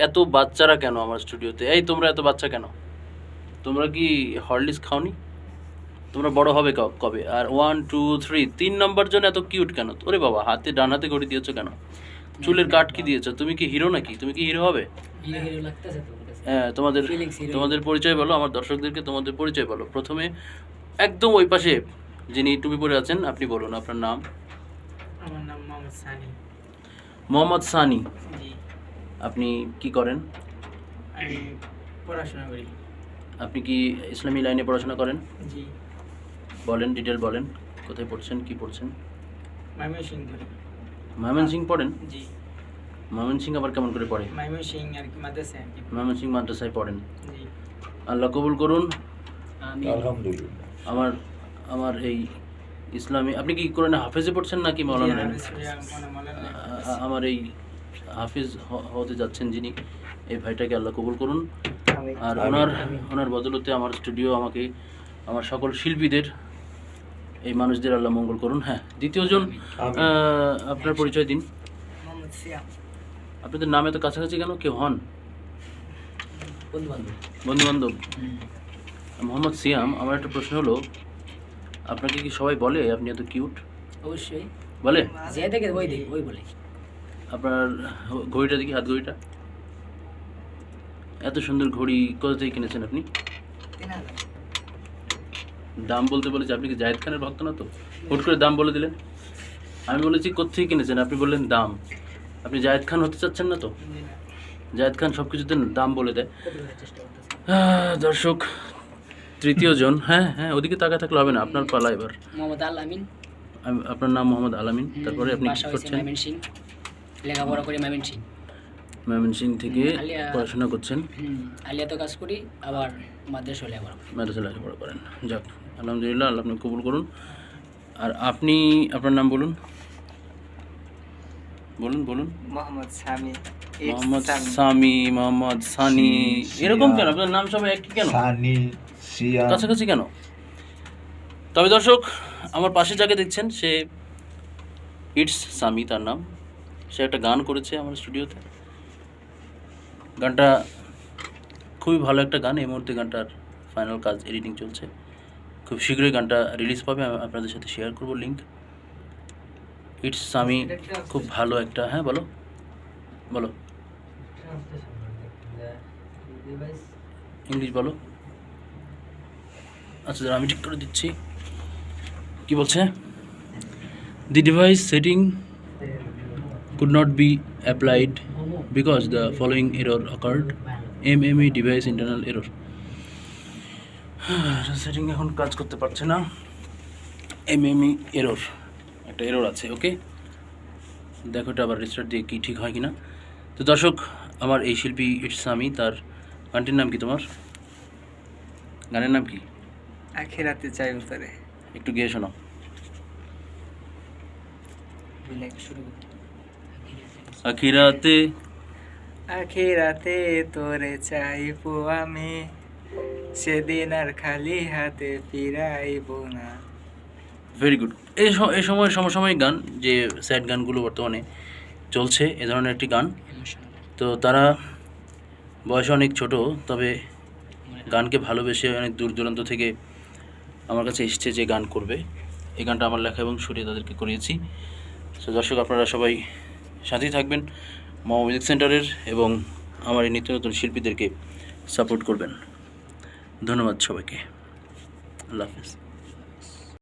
এত বাচ্চারা কেন আমার স্টুডিওতে? এই তোমরা এত বাচ্চা কেন? তোমরা কি হরলিক্স খাওনি? তোমরা বড় হবে কবে? আর 1 2 3 3 নম্বর জন এত কিউট কেন? ওরে বাবা, হাতে ডান হাতে ঘড়ি দিয়েছো কেন? চুলের কাট কি দিয়েছো? তুমি কি হিরো নাকি? তুমি কি হিরো হবে? হ্যাঁ, তোমাদের তোমাদের পরিচয় বলো, আমার দর্শকদেরকে তোমাদের পরিচয় বলো। প্রথমে একদম ওই পাশে যিনি টুপি পরে আছেন, আপনি বলুন আপনার নাম। আমার নাম মোহাম্মদ সানি। মোহাম্মদ সানি। জি। আপনি কি করেন? আমি পড়াশোনা করি। আপনি কি ইসলামী লাইনে পড়াশোনা করেন? জি। বলেন, ডিটেল বলেন, কোথায় পড়ছেন, কি পড়ছেন? ময়মনসিংহ ধরে। ময়মনসিংহ পড়েন? জি। ময়মনসিংহ আবার কেমন করে পড়ে? ময়মনসিংহ আর কি মাদ্রাসা আর কি। ময়মনসিংহ মাদ্রাসায় পড়েন। জি। আল্লাহ কবুল করুন। আমি আলহামদুলিল্লাহ। আমার আমার এই ইসলামী, আপনি কি কোরআনে হাফেজে পড়ছেন নাকি মৌলানা লাইনে? আমার এই হাফিজ হতে যাচ্ছেন যিনি, এই ভাইটাকে আল্লাহ কবুল করুন। আর ওনার বদলতে আমার স্টুডিও আমাকে, আমার সকল শিল্পীদের, এই মানুষদের আল্লাহ মঙ্গল করুন। হ্যাঁ, দ্বিতীয়জন আপনার পরিচয় দিন। মোহাম্মদ সিয়াম। আপনাদের নাম এত কাছাকাছি কেন? কেউ হন? বন্ধু বান্ধব। মোহাম্মদ সিয়াম, আমার একটা প্রশ্ন হলো, আপনাকে কি সবাই বলে আপনি এত কিউট? অবশ্যই বলে? যে দেখে ওই বলে। আপনার ঘড়িটা দেখি, হাত ঘড়িটা। এত সুন্দর ঘড়ি কোথা থেকে কিনেছেন আপনি? দাম বলতে বলেছি, আপনি কি জায়েদ খানের ভক্ত না তো? হুট করে দাম বলে দিলেন। আমি বলেছি কোথেকে কিনেছেন, আপনি বললেন দাম। আপনি জায়েদ খান হতে চাচ্ছেন না তো? জায়েদ খান সব কিছুতে দাম বলে দেয়। দর্শক, তৃতীয় জন। হ্যাঁ হ্যাঁ, ওদিকে তাকায় থাকলে হবে না, আপনার পালা এবার। মোহাম্মদ আলামিন। আপনার নাম মোহাম্মদ আলামিন। তারপরে আপনি কি করছেন? লেখাপড়া করি ময়মনসিংহ। ময়মনসিংহ থেকে পড়াশোনা করছেন? আলিয়াতে কাজ করি, আবার মাদ্রাসা লেখাপড়া করি। মাদ্রাসা লেখাপড়া করেন। যাক, আলহামদুলিল্লাহ, আল্লাহ আপনি কবুল করুন। আর আপনি আপনার নাম বলুন, বলুন বলুন। মোহাম্মদ সামি। মোহাম্মদ সামি, মোহাম্মদ সানি, এরকম কেন? আপনার নাম সবাই একই কেন? সানি, সিয়াম। কাছাকাছি কেন? তবে দর্শক, আমার পাশে যাকে দেখছেন, সে ইটস সামি, তার নাম। সে একটা গান করেছে আমার স্টুডিওতে। গানটা খুবই ভালো একটা গান। এই মুহূর্তে গানটার ফাইনাল কাজ, এডিটিং চলছে। খুব শীঘ্রই গানটা রিলিজ পাবে, আমি আপনাদের সাথে শেয়ার করবো লিঙ্ক। ইটস সামি খুব ভালো একটা। হ্যাঁ বলো বলো, ইংলিশ বলো। আচ্ছা, আমি ঠিক করে দিচ্ছি। কি বলছে? The device setting could not be applied because the following error occurred. MME device internal error. Setting এখন কাজ করতে পারছে না। MME এরর, একটা এরর আছে। ওকে, দেখো এটা আবার রিস্টার্ট দিয়ে কি ঠিক হয় কিনা। তো দর্শক, আমার এই শিল্পী ইটস সামি, তার গানটির নাম কি? তোমার গানের নাম কি? আখিরাতে চাই উত্তরে। একটু গিয়ে শোনাও। আখিরাতে আখিরাতে তোরে চাইবো আমি, সেদিন আর খালি হাতে ফিরাইব না। Very good. এই সময়ের সমসাময়িক গান, যে স্যাড গানগুলো বর্তমানে চলছে, এ ধরনের একটি গান। তো তারা বয়সে অনেক ছোট, তবে গানকে ভালোবেসে অনেক দূর দূরান্ত থেকে আমার কাছে এসছে যে গান করবে। এই গানটা আমার লেখা এবং সুরে তাদেরকে করিয়েছি। তো দর্শক, আপনারা সবাই সাথেই থাকবেন মম মিউজিক সেন্টারের, এবং আমার এই নিত্য নতুন শিল্পীদেরকে সাপোর্ট করবেন। ধন্যবাদ সবাইকে। আল্লাহ হাফেজ।